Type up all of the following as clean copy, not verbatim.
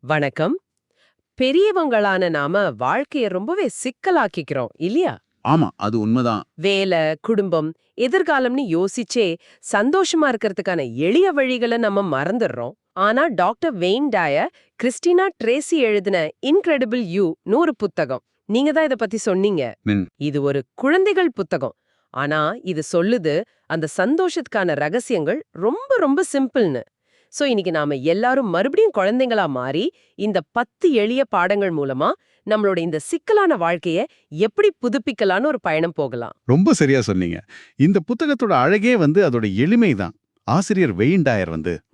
வணக்கம். பெரியவங்களான நாம வாழ்க்கைய ரொம்பவே சிக்கலாக்கிக்கிறோம் இல்லையா? ஆமா, அது உண்மைதான். வேலை, குடும்பம், எதிர்காலம்னு யோசிச்சே சந்தோஷமா இருக்கிறதுக்கான எளிய வழிகளை நம்ம மறந்துடுறோம். ஆனா doctor Wayne Dyer, Christina Tracy எழுதின இன்கிரெடிபிள் யூ ஒரு புத்தகம். நீங்க தான் இத பத்தி சொன்னீங்க. ம். இது ஒரு குழந்தைகள் புத்தகம். ஆனா இது சொல்லுது அந்த சந்தோஷத்துக்கான ரகசியங்கள் ரொம்ப ரொம்ப சிம்பிள்னு. சோ இன்னைக்கு நாம எல்லாரும் மறுபடியும் குழந்தைங்களா மாறி இந்த 10 எளிய பாடங்கள் மூலமா நம்மளோட இந்த சிக்கலான வாழ்க்கைய எப்படி புதுப்பிக்கலான்னு ஒரு பயணம் போகலாம். ரொம்ப சரியா சொன்னீங்க. இந்த புத்தகத்தோட அழகே அதோட எளிமை தான். ஆசிரியர் வெய்ன் டயர்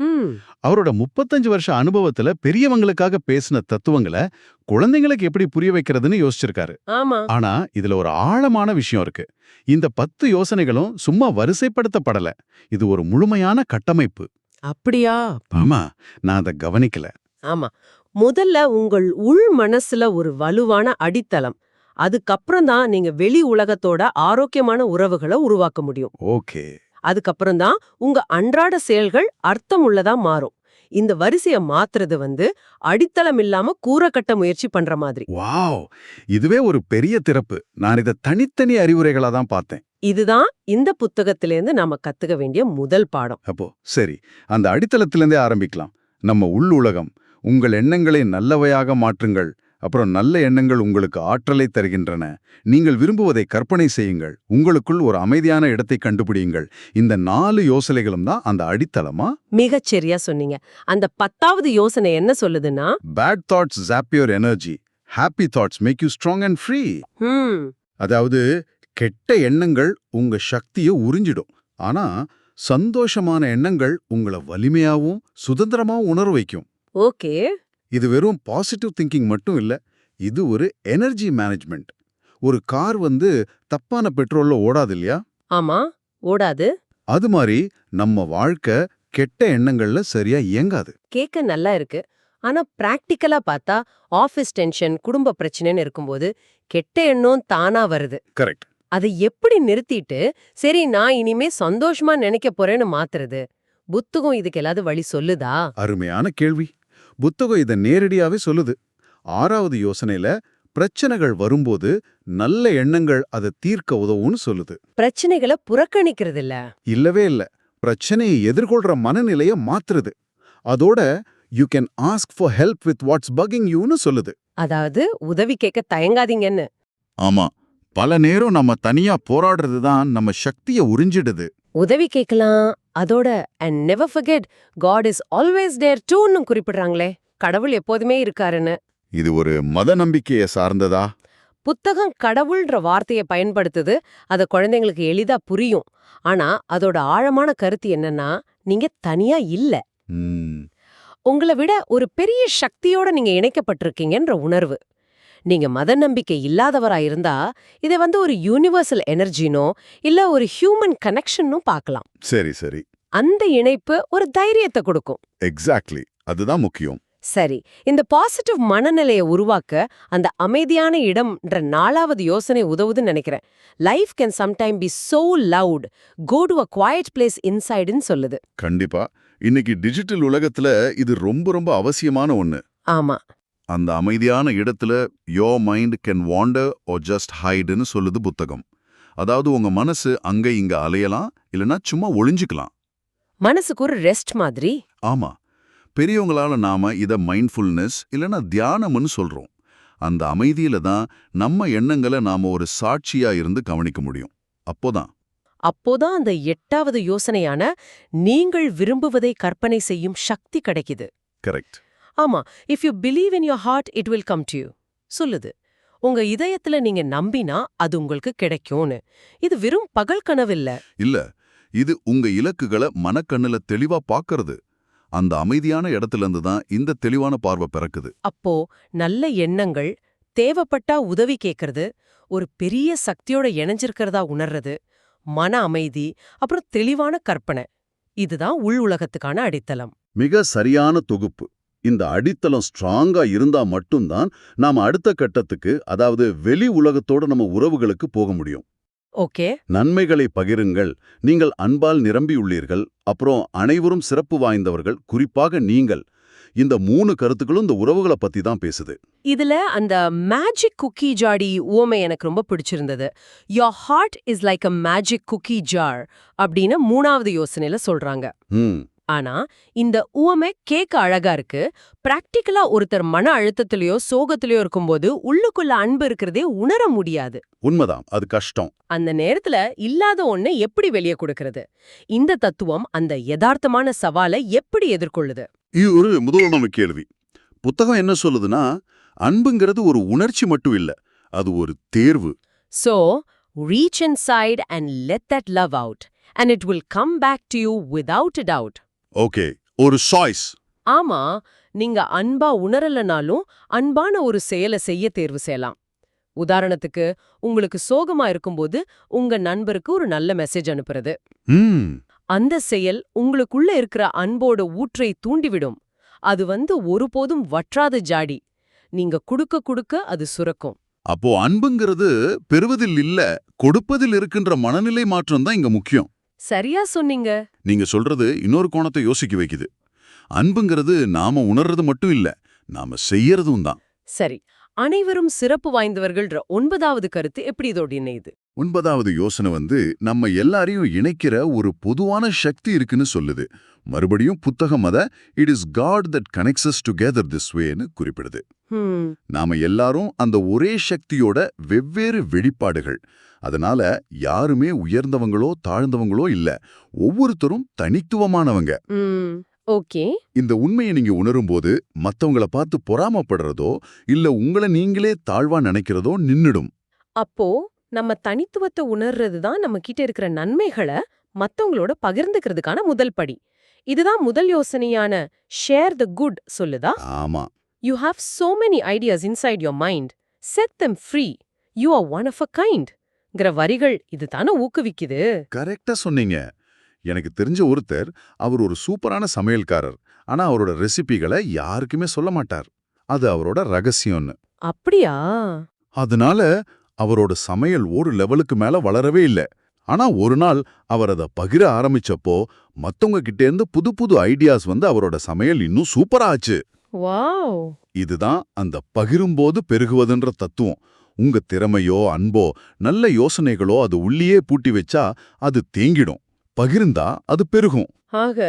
ம். அவரோட 35 வருஷ அனுபவத்துல பெரியவங்களுக்காக பேசின தத்துவங்களை குழந்தைங்களுக்கு எப்படி புரிய வைக்கிறதுன்னு யோசிச்சிருக்காரு. ஆமா. ஆனா இதுல ஒரு ஆழமான விஷயம் இருக்கு. இந்த 10 யோசனைகளும் சும்மா வரிசைப்படுத்தப்படல. இது ஒரு முழுமையான கட்டமைப்பு. அப்படியா? ஆமா, நான் அதை கவனிக்கல. ஆமா. முதல்ல உங்கள் உள் மனசுல ஒரு வலுவான அடித்தளம். அதுக்கப்புறம் தான் நீங்க வெளி உலகத்தோட ஆரோக்கியமான உறவுகளை உருவாக்க முடியும். ஓகே. அதுக்கப்புறம் தான் உங்க அன்றாட செயல்கள் அர்த்தம் உள்ளதா மாறும். இந்த வரிசைய மாத்துறது அடித்தளம் இல்லாம கூரை கட்ட முயற்சி பண்ற மாதிரி. வாவ், இதுவே ஒரு பெரிய திறப்பு. நான் இதை தனித்தனி அறிவுரைகளா தான் பார்த்தேன். இதுதான் இந்த புத்தகத்திலேருந்து நாம கத்துக்க வேண்டிய முதல் பாடம். அப்போ சரி, அந்த அடித்தளத்திலிருந்தே ஆரம்பிக்கலாம். நம்ம உள் உலகம். உங்கள் எண்ணங்களை நல்லவையாக மாற்றுங்கள். அப்புறம் நல்ல எண்ணங்கள் உங்களுக்கு ஆற்றலை தருகின்றன. நீங்கள் விரும்புவதை கற்பனை செய்யுங்கள். உங்களுக்குள் ஒரு அமைதியான இடத்தை கண்டுபிடியுங்கள். இந்த 4 யோசனைகளும் தான் அந்த அடித்தளமா? மிகச் சரியா சொன்னீங்க. அந்த 10வது யோசனை என்ன சொல்லுதுன்னா, bad thoughts zap your energy. Happy thoughts make you strong and free. ஹம் அதாவது கெட்ட எண்ணங்கள் உங்க சக்தியை உறிஞ்சிடும். ஆனா சந்தோஷமான எண்ணங்கள் உங்களை வலிமையாவும் சுதந்திரமாவும் உணர வைக்கும். ஓகே. இது வெறும் பாசிட்டிவ் திங்கிங் மட்டும் இல்ல, இது ஒரு எனர்ஜி மேனேஜ்மெண்ட். ஒரு கார் தப்பான பெட்ரோல்ல ஓடாது இல்லையா? ஆமா, ஓடாது. அது மாதிரி நம்ம வாழ்க்கை கெட்ட எண்ணங்கள்ல சரியா இயங்காது. கேட்க நல்லா இருக்கு. ஆனா பிராக்டிக்கலா பார்த்தா ஆபீஸ் டென்ஷன், குடும்ப பிரச்சனைன்னு இருக்கும்போது கெட்ட எண்ணம் தானா வருது. கரெக்ட். அதை எப்படி நிறுத்திட்டு சரி நான் இனிமே சந்தோஷமா நினைக்க போறேன்னு மாத்துறது? புத்தகம் இதுக்கு எல்லாது வழி சொல்லுதா? அருமையான கேள்வி. புத்தகம் இதை நேரடியாவே சொல்லுது. 6வது யோசனையில பிரச்சனைகள் வரும்போது நல்ல எண்ணங்கள் அதை தீர்க்க உதவும்னு சொல்லுது. பிரச்சனைகளை புறக்கணிக்கிறது இல்ல. இல்லவே இல்ல, பிரச்சனையை எதிர்கொள்ற மனநிலைய மாத்துறது. அதோட you can ask for help with what's bugging யூன்னு சொல்லுது. அதாவது உதவி கேட்க தயங்காதீங்கன்னு. ஆமா, பல நேரம் நம்ம தனியா போராடுறது தான் நம்ம சக்தியை உறிஞ்சிடுது. உதவி கேட்கலாம். அதோட and never forget God is always there tooன்னு குறிப்பிடுறாங்களே, கடவுள் எப்போதுமே இருக்காருன்னு. இது ஒரு மத நம்பிக்கையை சார்ந்ததா? புத்தகம் கடவுள்ன்ற வார்த்தையை பயன்படுத்துது. அத குழந்தைங்களுக்கு எளிதா புரியும். ஆனா அதோட ஆழமான கருத்து என்னன்னா, நீங்க தனியா இல்ல. ம், உங்களை விட ஒரு பெரிய சக்தியோட நீங்க இணைக்கப்பட்டிருக்கீங்கன்ற உணர்வு. நீங்க மத நம்பிக்கை இல்லாதவரா இருந்தா இதை ஒரு யூனிவர்சல் எனர்ஜினோ இல்ல ஒரு ஹியூமன் கனெக்ஷனும் பார்க்கலாம். சரி சரி. அந்த இணைப்பு ஒரு தைரியத்தை கொடுக்கும். எக்ஸாக்ட்லி, அதுதான் முக்கியம். சரி, இந்த பாசிட்டிவ் மனநிலையை உருவாக்க அந்த அமைதியான இடம்ன்ற 4வது யோசனை உதவுதுன்னு நினைக்கிறேன். Life can sometime be so loud, go to a quiet place இன்சைடுன்னு சொல்லுது. கண்டிப்பா. இன்னைக்கு டிஜிட்டல் உலகத்துல இது ரொம்ப ரொம்ப அவசியமான ஒண்ணு. ஆமா. அந்த அமைதியான இடத்துல your mind can wander or just ஹைடுன்னு சொல்லுது புத்தகம். அதாவது உங்க மனசு அங்க இங்க அலையலாம், இல்லனா சும்மா ஒளிஞ்சுக்கலாம். மனசுக்கு ஒரு ரெஸ்ட் மாதிரி. ஆமா, பெரியவங்களால நாம இத மைண்ட்ஃபுல்னஸ் இல்லனா தியானம்னு சொல்றோம். அந்த அமைதியில தான் நம்ம எண்ணங்களை நாம ஒரு சாட்சியா இருந்து கவனிக்க முடியும். அப்போதான் அந்த 8வது யோசனையான நீங்கள் விரும்புவதை கற்பனை செய்யும் சக்தி கிடைக்குது. கரெக்ட். ஆமா, if you believe in your heart it will come to you சொல்லுது. உங்க இதயத்துல நீங்க நம்பினா அது உங்களுக்கு கிடைக்கும்னு. இது வெறும் பகல் கனவு இல்ல. இல்ல, இது உங்க இலக்குகளை மனக்கண்ணுல தெளிவா பாக்குறது. அந்த அமைதியான இடத்துல இருந்து தான் இந்த தெளிவான பார்வை பிறக்குது. அப்போ நல்ல எண்ணங்கள், தேவைப்பட்டா உதவி கேட்கறது, ஒரு பெரிய சக்தியோட இணைஞ்சிருக்கிறதா உணர்றது, மன அமைதி, அப்புறம் தெளிவான கற்பனை, இதுதான் உள் உலகத்துக்கான அடித்தளம். மிக சரியான தொகுப்பு. இந்த அடித்தளம் ஸ்ட்ராங்கா இருந்தா மட்டும்தான் நாம அடுத்த கட்டத்துக்கு, அதாவது வெளி உலகத்தோட நம்ம உறவுகளுக்கு போக முடியும். ஓகே. நன்மைகளை பகிருங்கள், நீங்கள் அன்பால் நிரம்பியுள்ளீர்கள், அப்புறம் அனைவரும் சிறப்பு வாய்ந்தவர்கள், குறிப்பாக நீங்கள். இந்த 3 கருத்துக்களும் இந்த உறவுகளை பத்தி தான் பேசுது. இதுல அந்த மேஜிக் குக்கி ஜாடி உவமை எனக்கு ரொம்ப பிடிச்சிருந்தது. Your heart is like a magic cookie jar அப்படின்னு 3வது யோசனையில சொல்றாங்க. ம் ஆனா இந்த உவமை கேட்க அழகா இருக்கு. பிராக்டிக்கலா ஒருத்தர் மன அழுத்தத்திலயோ சோகத்திலயோ இருக்கும்போது உள்ளுக்குள்ள அன்பு இருக்கிறதே உணர முடியாது. உண்மைதான், அது கஷ்டம். அந்த நேரத்துல இல்லாத ஒண்ணு எப்படி வெளியே கொடுக்கறது? இந்த தத்துவம் அந்த யதார்த்தமான சவாலை எப்படி எதிர்கொள்ளுது? இது ஒரு முதல் கேள்வி. புத்தகம் என்ன சொல்லுதுன்னா, அன்புங்கிறது ஒரு உணர்ச்சி மட்டும் இல்ல, அது ஒரு தேர்வு. So, reach inside and let that love out, and it will come back to you without a doubt. Okay, ஒரு சாய்ஸ். ஆமா, நீங்க அன்பா உணரலனாலும் அன்பான ஒரு செயலை செய்ய தேர்வு செய்யலாம். உதாரணத்துக்கு, உங்களுக்கு சோகமா இருக்கும்போது உங்க நண்பருக்கு ஒரு நல்ல மெசேஜ் அனுப்புறது. ம் அந்த செயல் உங்களுக்குள்ள இருக்கிற அன்போட ஊற்றை தூண்டிவிடும். அது ஒருபோதும் வற்றாத ஜாடி. நீங்க குடுக்க குடுக்க அது சுரக்கும். அப்போ அன்புங்கிறது பெறுவதில் இல்ல, கொடுப்பதில் இருக்கின்ற மனநிலை மாற்றம் தான் இங்க முக்கியம். சரியா சொன்னீங்க. நீங்க சொல்றது இன்னொரு கோணத்தை யோசிக்க வைக்குது. அன்புங்கிறது நாம உணர்றது மட்டும் இல்ல, நாம செய்யறதும் தான். சரி, அனைவரும் சிறப்பு வாய்ந்தவர்கள்ன்ற 9வது கருத்து எப்படி இதோட இணையுது? 9வது யோசனை நம்ம எல்லாரையும் இணைக்கிற ஒரு பொதுவான சக்தி இருக்குன்னு சொல்லுது. மறுபடியும் புத்தகம் அத it is god that connects us together this வேன்னு குறிப்பிடுது. நாம எல்லாரும் அந்த ஒரே சக்தியோட வெவ்வேறு வெளிப்பாடுகள். அதனால யாருமே உயர்ந்தவங்களோ தாழ்ந்தவங்களோ இல்ல, ஒவ்வொருத்தரும் தனித்துவமானவங்க. ஓகே. இந்த உண்மையை நீங்க உணரும்போது மத்தவங்கள பார்த்து பொறாமப்படுறதோ இல்ல உங்களை நீங்களே தாழ்வா நினைக்கிறதோ நின்னுடும். அப்போ நம்ம தனித்துவத்தை உணர்றது தான் நம்ம கிட்ட இருக்கிற நன்மைகளை மத்தவங்களோட பகிர்ந்துக்கிறதுக்கான முதல் படி. இதுதான் முதல் யோசனையான ஷேர் த குட் சொல்லுதா? ஆமா. You have so many ideas inside your mind. Set them free. You are one of a kind. ங்கிற வரிகள் இதுதானே ஊக்குவிக்குது. கரெக்டா சொன்னீங்க. எனக்கு தெரிஞ்ச ஒருத்தர், அவர் ஒரு சூப்பரான சமையல்காரர். ஆனா அவரோட ரெசிபிகளை யாருக்குமே சொல்ல மாட்டார். அது அவரோட ரகசியம்னு. அப்படியா? அதனால அவரோட சமையல் ஒரு லெவலுக்கு மேல வளரவே இல்ல. ஆனா ஒரு நாள் அவர் அதை பகிர ஆரம்பிச்சப்போ மத்தவங்க கிட்ட இருந்து புது புது ஐடியாஸ் அவரோட சமையல் இன்னும் சூப்பரா ஆச்சு. வாவ்! இதுதான் அந்த பகிரும்போது பெருகுவதுன்ற தத்துவம். உங்க திறமையோ அன்போ நல்ல யோசனைகளோ அது உள்ளியே பூட்டி வச்சா அது தேங்கிடும். பகிர்ந்தா அது பெருகும். ஆக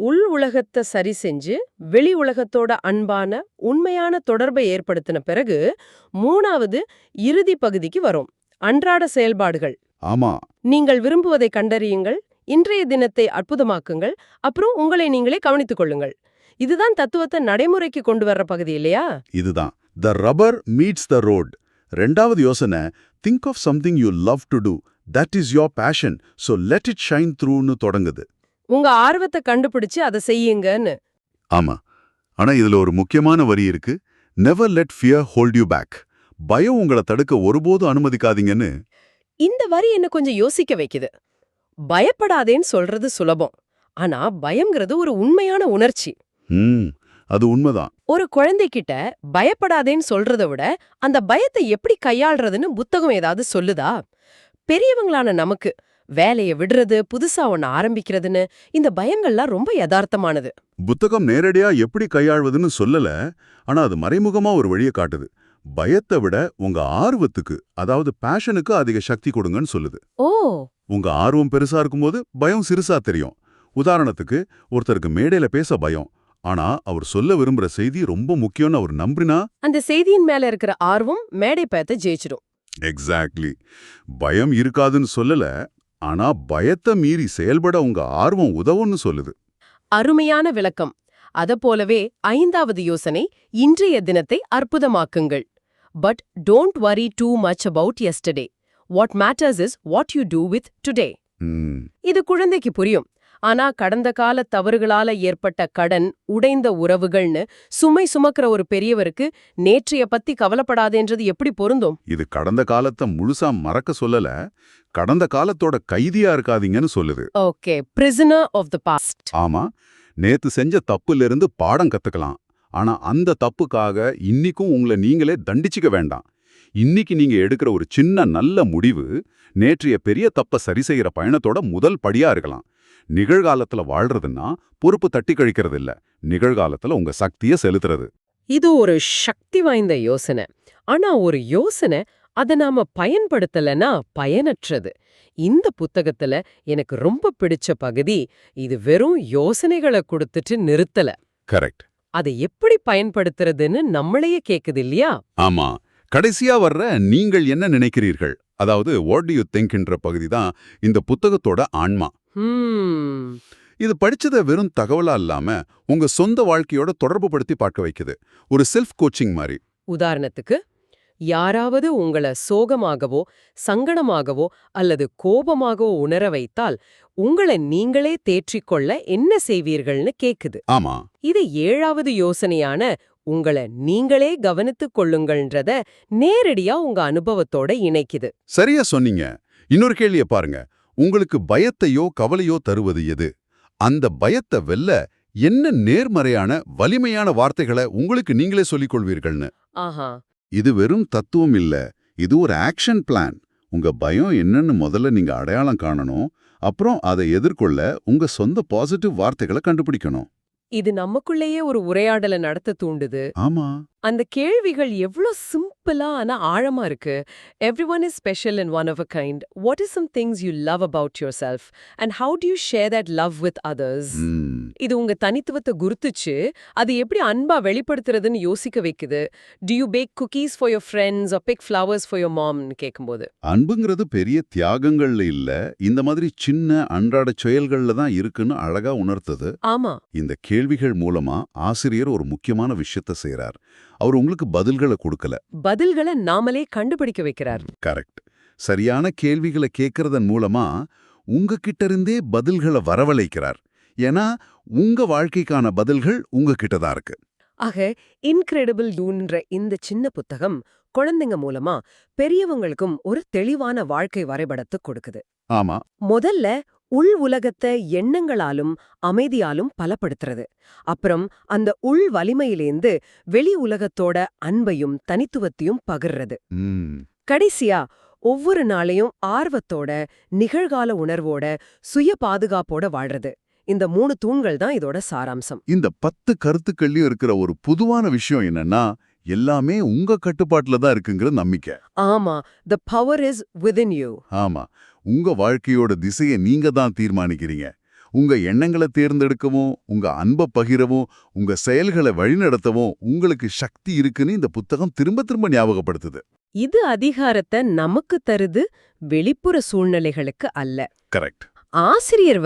உள் உலகத்தை சரி செஞ்சு வெளி உலகத்தோட அன்பான உண்மையான தொடர்பை ஏற்படுத்தின பிறகு 3வது இறுதி பகுதிக்கு வரும். அன்றாட செயல்பாடுகள். ஆமா. நீங்கள் விரும்புவதை கண்டறியுங்கள், இன்றைய தினத்தை அற்புதமாக்குங்கள், அப்புறம் உங்களை நீங்களே கவனித்துக் கொள்ளுங்கள். இதுதான் தத்துவத்தை நடைமுறைக்கு கொண்டு வர்ற பகுதி இல்லையா? இதுதான் the rubber meets the road. 2வது யோசனை, think of something you love to do, that is your passion, so let it shine த்ரூன்னு தொடங்குது. உங்க ஆர்வத்தை கண்டுபிடிச்சு அதை செய்யுங்கன்னு. ஆமா. ஆனா இதுல ஒரு முக்கியமான வரி இருக்கு. Never let fear hold you back. பயம் உங்களை தடுக்க ஒருபோதும் அனுமதிக்காதீங்கன்னு. இந்த வரி என்ன கொஞ்சம் யோசிக்க வைக்குது. பயப்படாதேன்னு சொல்றது சுலபம். ஆனா பயம்ங்கிறது ஒரு உண்மையான உணர்ச்சி. அது உண்மைதான். ஒரு குழந்தைகிட்ட பயப்படாதேன்னு சொல்றத விட அந்த பயத்தை எப்படி கையாள்றதுன்னு புத்தகம் ஏதாவது சொல்லுதா? பெரியவங்களான நமக்கு வேலையை விடுறது, புதுசா ஒண்ணு ஆரம்பிக்கிறதுன்னு இந்த பயங்கள்லாம் ரொம்ப யதார்த்தமானது. புத்தகம் நேரடியா எப்படி கையாள்வதுன்னு சொல்லல, ஆனா அது மறைமுகமா ஒரு வழியை காட்டுது. பயத்தை விட உங்க ஆர்வத்துக்கு, அதாவது பேஷனுக்கு அதிக சக்தி கொடுங்கன்னு சொல்லுது. ஓ. உங்க ஆர்வம் பெருசா இருக்கும்போது பயம் சிறுசா தெரியும். உதாரணத்துக்கு, ஒருத்தருக்கு மேடையில பேச பயம், ஆனா அவர் சொல்ல விரும்புற செய்தி ரொம்ப முக்கியம்னு அவர் நம்பினா அந்த செய்தியின் மேல இருக்கிற ஆர்வம் மேடை பயத்தை ஜெயிச்சிடும். எக்ஸாக்ட்லி. பயம் இருக்காதுன்னு சொல்லல, ஆனா பயத்தை மீறி செயல்பட உங்க ஆர்வம் உதவும்னு சொல்லுது. அருமையான விளக்கம். அத போலவே 5வது யோசனை, இன்றைய தினத்தை அற்புதமாக்குங்கள். But don't worry too much about yesterday. What matters is what you do with today. இது குழந்தைக்கு புரியும். ஆனா கடந்த கால தவறுகளால ஏற்பட்ட கடன், உடைந்த உறவுகள்னு சுமை சுமக்கிற ஒரு பெரியவருக்கு நேற்றைய பத்தி கவலைப்படாதேன்றது எப்படி பொருந்தும்? இது கடந்த காலத்தை முழுசா மறக்க சொல்லல, கடந்த காலத்தோட கைதியா இருக்காதீங்கன்னு சொல்லுது. Okay, prisoner of the past. ஆமா. நேத்து செஞ்ச தப்புல இருந்து பாடம் கத்துக்கலாம். ஆனா அந்த தப்புக்காக இன்னிக்கும் உங்களை நீங்களே தண்டிச்சுக்க வேண்டாம். இன்னைக்கு நீங்க எடுக்கிற ஒரு சின்ன நல்ல முடிவு நேற்றைய பெரிய தப்ப சரி செய்யற பயணத்தோட முதல் படியா இருக்கலாம். நிகழ்காலத்துல வாழ்றதுன்னா பொறுப்பு தட்டி கழிக்கிறது இல்ல, நிகழ்காலத்துல உங்க சக்தியை செலுத்துறது. இது ஒரு சக்தி வாய்ந்த யோசனை. ஆனா ஒரு யோசனை அத நாம பயன்படுத்தலனா பயனற்றது. இந்த புத்தகத்துல எனக்கு ரொம்ப பிடிச்ச பகுதி, இது வெறும் யோசனைகளை கொடுத்துட்டு நிறுத்தல. கரெக்ட். அதை எப்படி பயன்படுத்துறதுன்னு நம்மளையே கேக்குது இல்லையா? ஆமா, கடைசியா வர்ற நீங்கள் என்ன நினைக்கிறீர்கள், அதாவது வாட் டு யூ திங்க்ன்ற பகுதி தான் இந்த புத்தகத்தோட ஆன்மா. இது படிச்சத வெறும் தகவலா இல்லாம உங்க சொந்த வாழ்க்கையோட தொடர்பு படுத்தி பார்க்க வைக்குது. ஒரு செல்ஃப் கோச்சிங் மாதிரி. உதாரணத்துக்கு, யாராவது உங்கள சோகமாகவோ சங்கடமாகவோ அல்லது கோபமாகவோ உணர வைத்தால் உங்களை நீங்களே தேற்றிக்கொள்ள என்ன செய்வீர்கள்னு கேக்குது. ஆமா, இது 7வது யோசனையான உங்கள நீங்களே கவனித்துக் கொள்ளுங்கள்ன்றத நேரடியா உங்க அனுபவத்தோட இணைக்குது. சரியா சொன்னீங்க. இன்னொரு கேள்விய பாருங்க. உங்களுக்கு பயத்தையோ கவலையோ தருவது எது? அந்த பயத்தை வெல்ல என்ன நேர்மறையான வலிமையான வார்த்தைகளை உங்களுக்கு நீங்களே சொல்லிக் கொள்வீர்கள்னு. ஆஹா, இது வெறும் தத்துவம் இல்ல, இது ஒரு ஆக்ஷன் பிளான். உங்க பயம் என்னன்னு முதல்ல நீங்க அடையாளம் காணணும். அப்புறம் அதை எதிர்கொள்ள உங்க சொந்த பாசிட்டிவ் வார்த்தைகளை கண்டுபிடிக்கணும். இது நமக்குள்ளேயே ஒரு உரையாடலை நடத்த தூண்டுது. ஆமா, அந்த கேள்விகள் எவ்ளோ சிம்பிளா ஆனா ஆழமா இருக்கு. Everyone is special and one of a kind. What are some things you love about yourself? And how do you share that love with others? இது உங்க தனித்துவத்தை குருத்துச்சு, அது எப்படி அன்பா வெளிப்படுத்துறதுன்னு யோசிக்க வைக்குது. Do you bake cookies for your friends or pick flowers for your mom? கேக்கும்போது அன்புங்கிறது பெரிய தியாகங்கள்ல இல்ல, இந்த மாதிரி சின்ன அன்றாட செயல்கள்ல தான் இருக்குன்னு அழகா உணர்த்தது. ஆமா, இந்த கேள்விகள் மூலமா ஆசிரியர் ஒரு முக்கியமான விஷயத்த செய்றார். அவர் உங்களுக்கு பதில்களை கொடுக்கல, பதில்களை நாமளே கண்டுபிடிக்க வைக்கிறார். கரெக்ட். சரியான கேள்விகளை கேட்கறதன் மூலமா உங்ககிட்ட இருந்தே பதில்களை வரவழைக்கிறார். ஏன்னா உங்க வாழ்க்கைக்கான பதில்கள் உங்ககிட்ட தான் இருக்கு. ஆக இன்கிரெடிபிள் யூன்ற இந்த சின்ன புத்தகம் குழந்தைங்க மூலமா பெரியவங்களுக்கும் ஒரு தெளிவான வாழ்க்கை வரைபடத்தை கொடுக்குது. ஆமா, முதல்ல உள் உலகத்தை எண்ணங்களாலும் அமைதியாலும் பலப்படுத்துறது. அப்புறம் அந்த உள் வலிமையிலேந்து வெளி உலகத்தோட அன்பையும் தனித்துவத்தையும் பகிர்றது. கடைசியா ஒவ்வொரு நாளையும் ஆர்வத்தோட நிகழ்கால உணர்வோட சுய பாதுகாப்போட வாழ்றது. இந்த 3 தூண்கள் தான் இதோட சாராம்சம். இந்த 10 கருத்துக்கள்லயும் இருக்கிற ஒரு பொதுவான விஷயம் என்னன்னா, எல்லாமே உங்க கட்டுப்பாட்டுல தான் இருக்குங்கிற நம்பிக்கை. ஆமா, the power is within you. ஆமா, உங்க வாழ்க்கையோட திசையை நீங்க தான் தீர்மானிக்கிறீங்க. உங்க எண்ணங்களை தேர்ந்தெடுக்கவும், உங்க அன்பை பகிரவும், உங்க செயல்களை வழிநடத்தவும் உங்களுக்கு சக்தி இருக்குன்னு இந்த புத்தகம் திரும்ப திரும்ப ஞாபகப்படுத்துது. இது அதிகாரத்தை நமக்கு தருது, வெளிப்புற சூழ்நிலைகளுக்கு அல்ல. கரெக்ட். ஆசிரியர்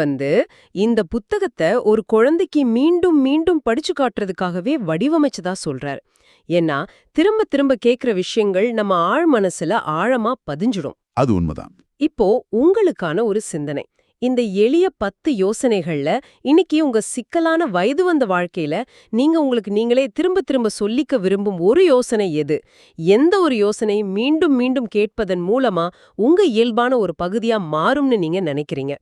இந்த புத்தகத்தை ஒரு குழந்தைக்கு மீண்டும் மீண்டும் படிச்சு காட்டுறதுக்காகவே வடிவமைச்சதா சொல்றார். ஏன்னா திரும்ப திரும்ப கேக்குற விஷயங்கள் நம்ம ஆழ் மனசுல ஆழமா பதிஞ்சிடும். அது உண்மைதான். இப்போ உங்களுக்கான ஒரு சிந்தனை. இந்த எளிய 10 யோசனைகள்ல இன்னைக்கு உங்க சிக்கலான வயது வந்த வாழ்க்கையில நீங்க உங்களுக்கு நீங்களே திரும்ப திரும்ப சொல்லிக்க விரும்பும் ஒரு யோசனை எது? எந்த ஒரு யோசனை மீண்டும் மீண்டும் கேட்பதன் மூலமா உங்க இயல்பான ஒரு பகுதியா மாறும்னு நீங்க நினைக்கிறீங்க?